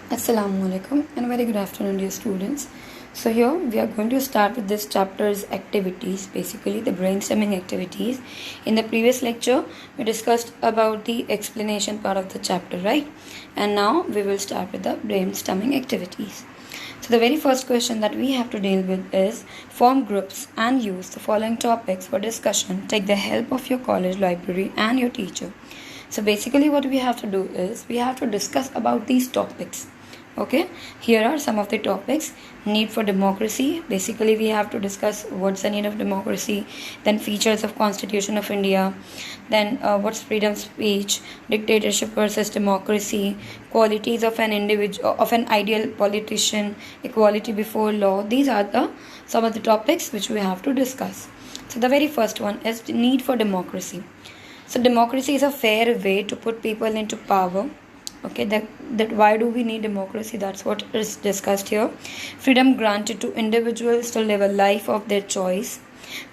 Assalamu alaikum and very good afternoon dear students. So here we are going to start with this chapter's activities, basically the brainstorming activities. In the previous lecture we discussed about the explanation part of the chapter, right? And now we will start with the brainstorming activities. So the very first question that we have to deal with is form groups and use the following topics for discussion. Take the help of your college library and your teacher. So basically what we have to do is we have to discuss about these topics. Okay, here are some of the topics. Need for democracy. Basically we have to discuss what's the need of democracy, then features of Constitution of India, then what's freedom of speech, dictatorship versus democracy, qualities of an individual, of an ideal politician, equality before law. These are the some of the topics which we have to discuss. So the very first one is the need for democracy. So democracy is a fair way to put people into power. Okay, that why do we need democracy? That's what is discussed here. Freedom granted to individuals to live a life of their choice.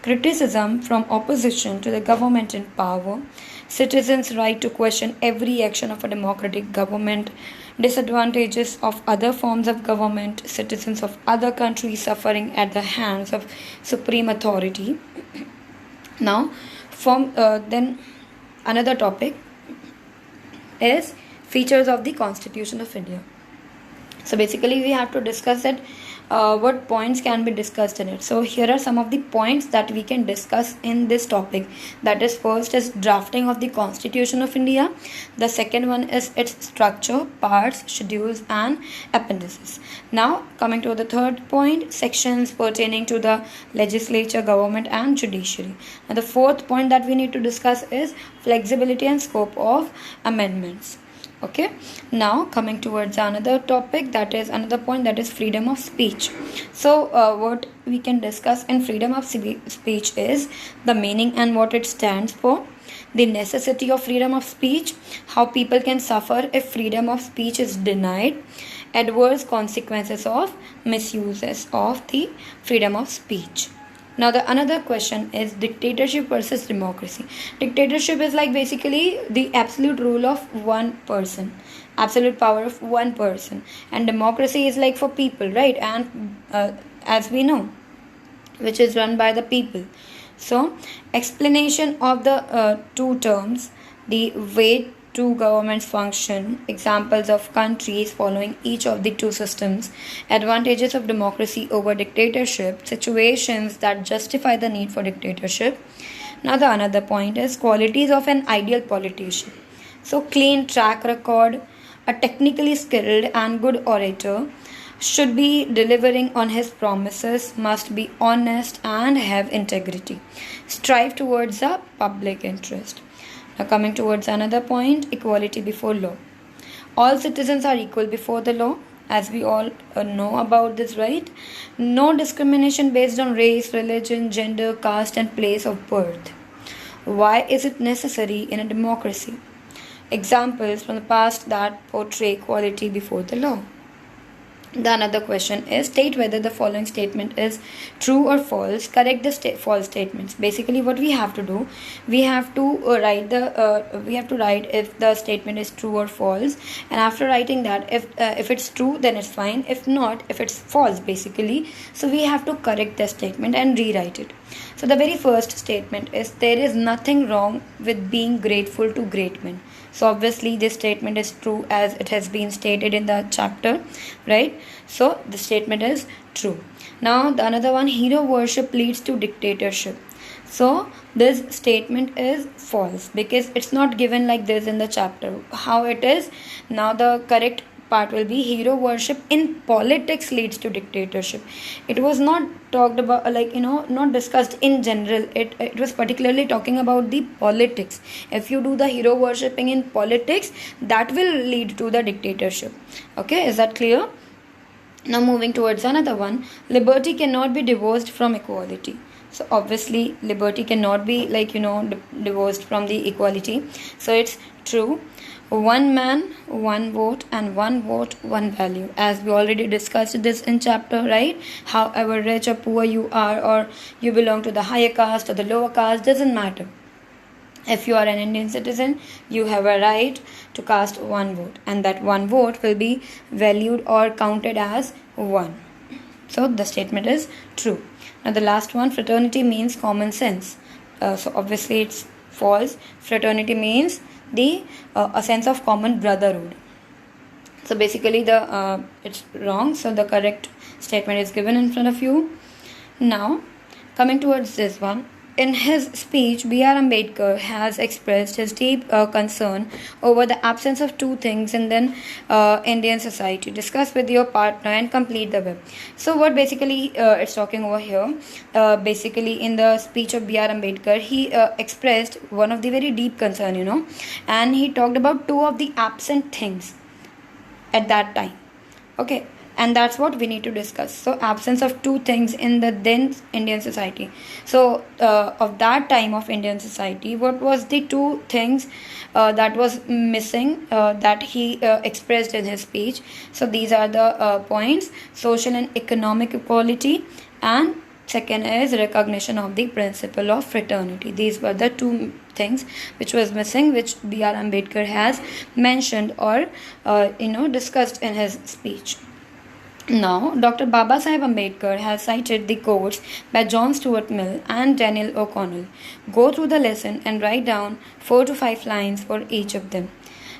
Criticism from opposition to the government in power. Citizens' right to question every action of a democratic government. Disadvantages of other forms of government. Citizens of other countries suffering at the hands of supreme authority. Now, then another topic is features of the Constitution of India. So basically we have to discuss that what points can be discussed in it. So here are some of the points that we can discuss in this topic. That is, first is drafting of the Constitution of India. The second one is its structure, parts, schedules and appendices. Now coming to the third point, sections pertaining to the legislature, government and judiciary. And the fourth point that we need to discuss is flexibility and scope of amendments. Okay, now coming towards another topic, that is another point, that is freedom of speech. So what we can discuss in freedom of speech is the meaning and what it stands for, the necessity of freedom of speech, how people can suffer if freedom of speech is denied, adverse consequences of misuses of the freedom of speech. Now the another question is dictatorship versus democracy. Dictatorship is like basically the absolute rule of one person, absolute power of one person, and democracy is like for people, right? And as we know, which is run by the people. So explanation of the two terms, the way two governments function, examples of countries following each of the two systems, advantages of democracy over dictatorship, situations that justify the need for dictatorship. Now the another point is qualities of an ideal politician. So clean track record, a technically skilled and good orator, should be delivering on his promises, must be honest and have integrity, strive towards the public interest. Now coming towards another point, equality before law. All citizens are equal before the law, as we all know about this, right? No discrimination based on race, religion, gender, caste and place of birth. Why is it necessary in a democracy? Examples from the past that portray equality before the law. The another question is state whether the following statement is true or false. Correct the false statements. Basically, what we have to do, we have to write if the statement is true or false, and after writing that, if it's true, then it's fine. If not, if it's false, basically, so we have to correct the statement and rewrite it. So the very first statement is there is nothing wrong with being grateful to great men. So obviously this statement is true as it has been stated in the chapter, right? So the statement is true. Now the another one, hero worship leads to dictatorship. So this statement is false because it's not given like this in the chapter. How it is? Now the correct part will be hero worship in politics leads to dictatorship. It was not talked about not discussed in general. It was particularly talking about the politics. If you do the hero worshipping in politics, that will lead to the dictatorship. Okay, is that clear? Now moving towards another one, liberty cannot be divorced from equality. So obviously liberty cannot be divorced from the equality. So it's true. One man, one vote, and one vote, one value. As we already discussed this in chapter, right? However rich or poor you are, or you belong to the higher caste or the lower caste, doesn't matter. If you are an Indian citizen, you have a right to cast one vote, and that one vote will be valued or counted as one. So the statement is true. Now the last one, fraternity means common sense. So obviously it's false. Fraternity means the a sense of common brotherhood. So basically it's wrong. So the correct statement is given in front of you. Now coming towards this one. In his speech, B.R. Ambedkar has expressed his deep concern over the absence of two things in the Indian society. Discuss with your partner and complete the web. So what basically it's talking over here, basically in the speech of B.R. Ambedkar, he expressed one of the very deep concern, and he talked about two of the absent things at that time. Okay. And that's what we need to discuss. So absence of two things in the then Indian society. So of that time of Indian society, what was the two things that was missing that he expressed in his speech? So these are the points: social and economic equality, and second is recognition of the principle of fraternity. These were the two things which was missing, which B.R. Ambedkar has mentioned or discussed in his speech. Now, Dr. Baba Sahib Ambedkar has cited the quotes by John Stuart Mill and Daniel O'Connell. Go through the lesson and write down 4 to 5 lines for each of them.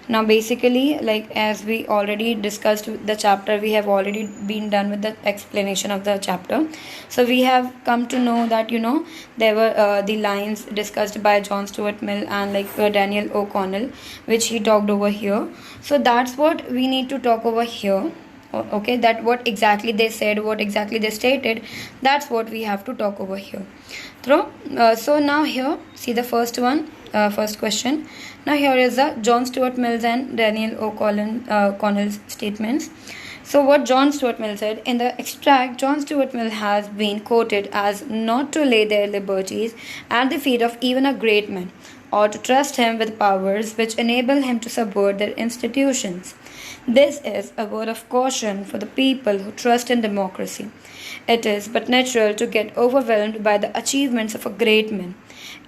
Now, basically, like as we already discussed the chapter, we have already been done with the explanation of the chapter. So, we have come to know that, there were the lines discussed by John Stuart Mill and Daniel O'Connell, which he talked over here. So, that's what we need to talk over here. Okay, that what exactly they said, what exactly they stated, that's what we have to talk over here. So now here, see the first one, first question. Now here is the John Stuart Mill's and Daniel O'Connell's statements. So what John Stuart Mill said, in the extract, John Stuart Mill has been quoted as not to lay their liberties at the feet of even a great man, or to trust him with powers which enable him to subvert their institutions. This is a word of caution for the people who trust in democracy. It is but natural to get overwhelmed by the achievements of a great man.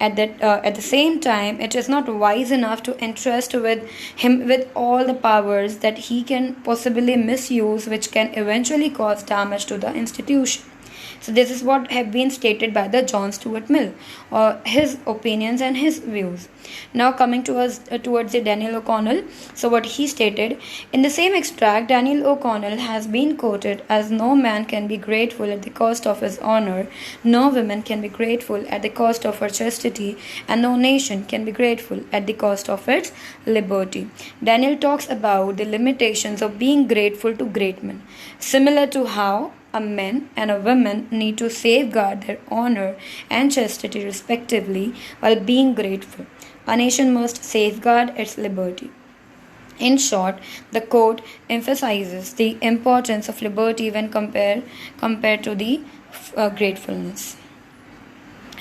At the same time, it is not wise enough to entrust him with all the powers that he can possibly misuse, which can eventually cause damage to the institution. So this is what have been stated by the John Stuart Mill, his opinions and his views. Now coming towards the Daniel O'Connell. So what he stated, in the same extract, Daniel O'Connell has been quoted as no man can be grateful at the cost of his honor, no woman can be grateful at the cost of her chastity, and no nation can be grateful at the cost of its liberty. Daniel talks about the limitations of being grateful to great men, similar to how a man and a woman need to safeguard their honor and chastity respectively while being grateful. A nation must safeguard its liberty. In short, the quote emphasizes the importance of liberty when compared to the gratefulness.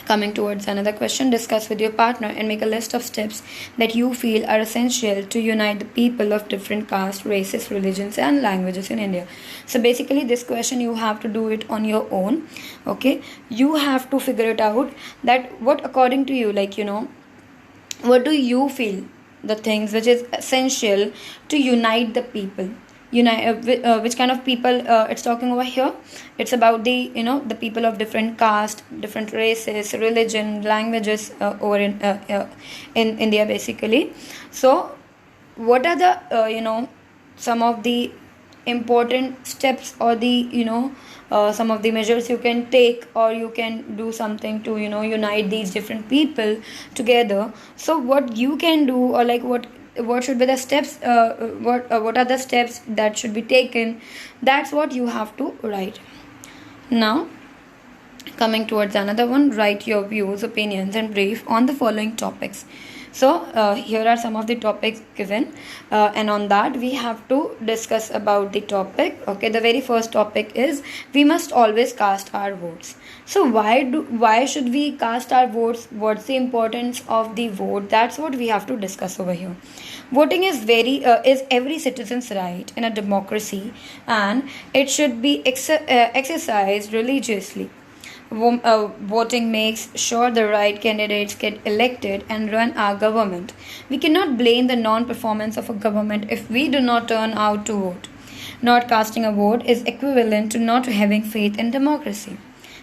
Coming towards another question, discuss with your partner and make a list of steps that you feel are essential to unite the people of different castes, races, religions and languages in India. So basically this question you have to do it on your own. Okay, you have to figure it out that what according to you, what do you feel the things which is essential to unite the people. Which kind of people it's talking over here. It's about the people of different caste, different races, religion, languages over in India basically. So what are the some of the important steps or the some of the measures you can take, or you can do something to unite these different people together. So what you can do, or what should be the steps, what are the steps that should be taken, that's what you have to write. Now coming towards another one, write your views, opinions and brief on the following topics. So here are some of the topics given, and on that we have to discuss about the topic. Okay, the very first topic is we must always cast our votes. So why should we cast our votes? What's the importance of the vote? That's what we have to discuss over here. Voting is every citizen's right in a democracy, and it should be exercised religiously. voting makes sure the right candidates get elected and run our government. We cannot blame the non-performance of a government if we do not turn out to vote. Not casting a vote is equivalent to not having faith in democracy.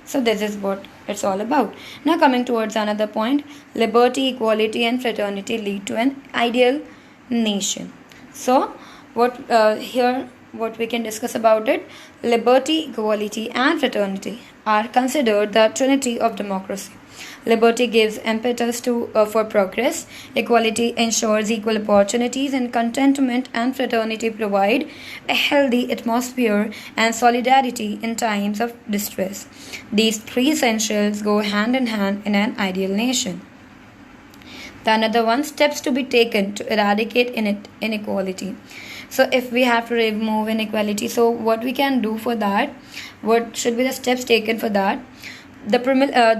So this is what it's all about. Now coming towards another point, liberty, equality and fraternity lead to an ideal nation. So what we can discuss about it, liberty, equality and fraternity are considered the trinity of democracy. Liberty gives impetus for progress, equality ensures equal opportunities and contentment, and fraternity provide a healthy atmosphere and solidarity in times of distress. These three essentials go hand in hand in an ideal nation. The another one, steps to be taken to eradicate inequality. So if we have to remove inequality, so what we can do for that, what should be the steps taken for that? The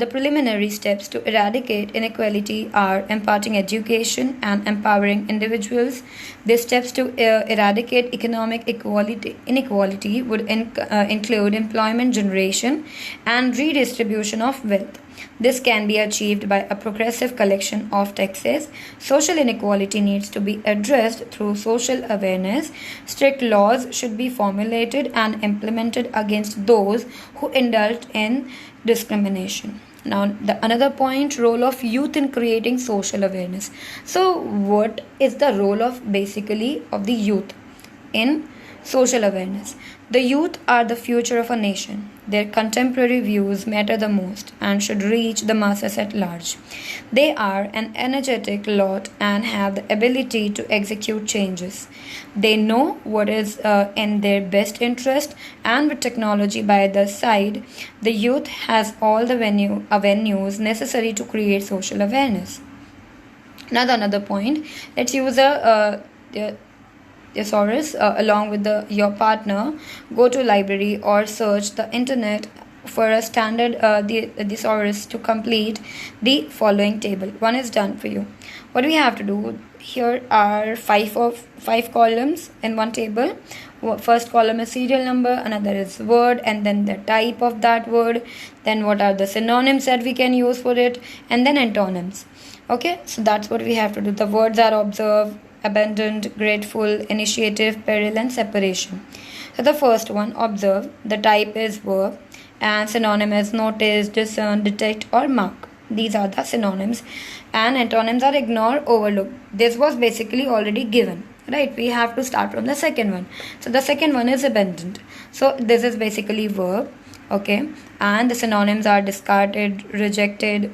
preliminary steps to eradicate inequality are imparting education and empowering individuals. These steps to eradicate economic inequality would include employment generation and redistribution of wealth. This can be achieved by a progressive collection of taxes. Social inequality needs to be addressed through social awareness. Strict laws should be formulated and implemented against those who indulge in discrimination. Now, another point, role of youth in creating social awareness. So, what is the role of basically of the youth in social awareness? The youth are the future of a nation. Their contemporary views matter the most and should reach the masses at large. They are an energetic lot and have the ability to execute changes. They know what is in their best interest, and with technology by their side, the youth has all the avenues necessary to create social awareness. Now, another point, let's use a thesaurus along with your partner. Go to library or search the internet for a standard thesaurus to complete the following table. One is done for you. What we have to do, here are five columns in one table. First column is serial number, another is word, and then the type of that word, then what are the synonyms that we can use for it, and then antonyms. Okay, so that's what we have to do. The words are observe, abandoned, grateful, initiative, peril and separation. So the first one, observe, the type is verb and synonym is notice, discern, detect or mark. These are the synonyms, and antonyms are ignore, overlook. This was basically already given, right? We have to start from the second one. So the second one is abandoned. So this is basically verb, okay, and the synonyms are discarded, rejected,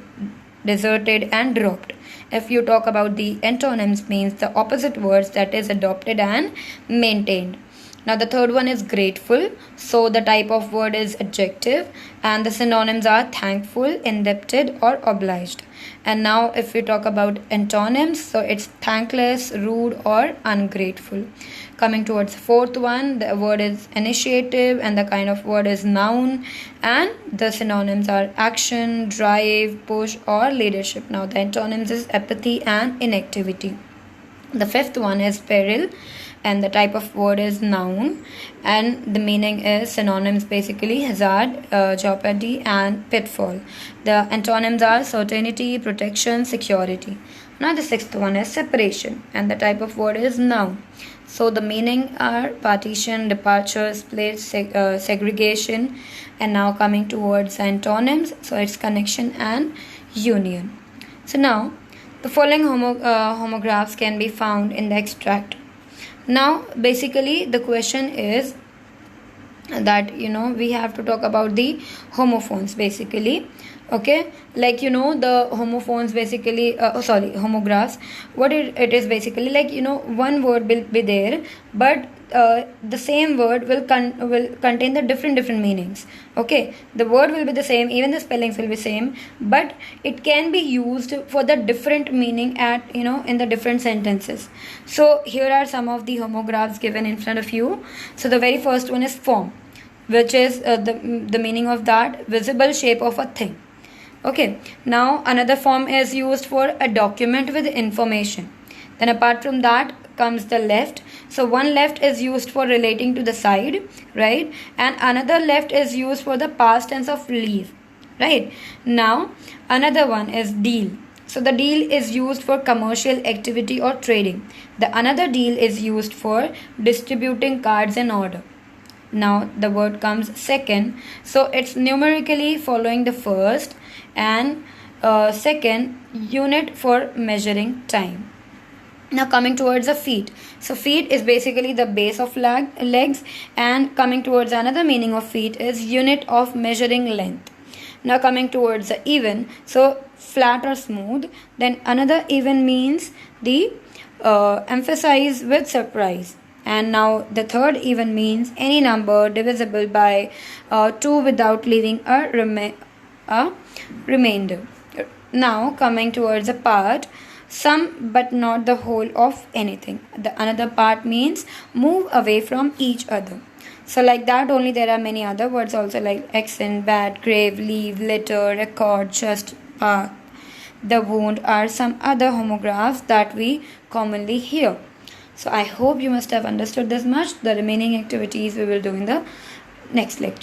deserted and dropped. If you talk about the antonyms, means the opposite words, that is adopted and maintained. Now the third one is grateful. So the type of word is adjective and the synonyms are thankful, indebted or obliged. And now if we talk about antonyms, so it's thankless, rude or ungrateful. Coming towards the fourth one, the word is initiative and the kind of word is noun, and the synonyms are action, drive, push or leadership. Now the antonyms is apathy and inactivity. The fifth one is peril and the type of word is noun, and the meaning is synonyms basically hazard, jeopardy and pitfall. The antonyms are certainty, protection, security. Now the sixth one is separation and the type of word is noun. So the meaning are partition, departure, split, segregation. And now coming towards antonyms, so it's connection and union. So now the following homographs can be found in the extract. Now basically the question is that we have to talk about the homophones basically. Okay, like the homophones basically homographs, what it is basically like, one word will be there, but the same word will contain the different meanings. Okay, the word will be the same, even the spellings will be same, but it can be used for the different meaning at in the different sentences. So here are some of the homographs given in front of you. So the very first one is form, which is the meaning of that, visible shape of a thing. Okay, now another form is used for a document with information. Then apart from that comes the left. So one left is used for relating to the side, right? And another left is used for the past tense of leave. right? Now another one is deal. So the deal is used for commercial activity or trading. The another deal is used for distributing cards in order. Now the word comes second, so it's numerically following the first, and second unit for measuring time. Now coming towards the feet. So feet is basically the base of legs, and coming towards another meaning of feet is unit of measuring length. Now coming towards the even, so flat or smooth. Then another even means the emphasize with surprise. And now the third even means any number divisible by 2 without leaving a remainder. Now coming towards the part, some but not the whole of anything. The another part means move away from each other. So like that only there are many other words also, like accent, bad, grave, leave, litter, record, just, path. The wound are some other homographs that we commonly hear. So I hope you must have understood this much. The remaining activities we will do in the next lecture.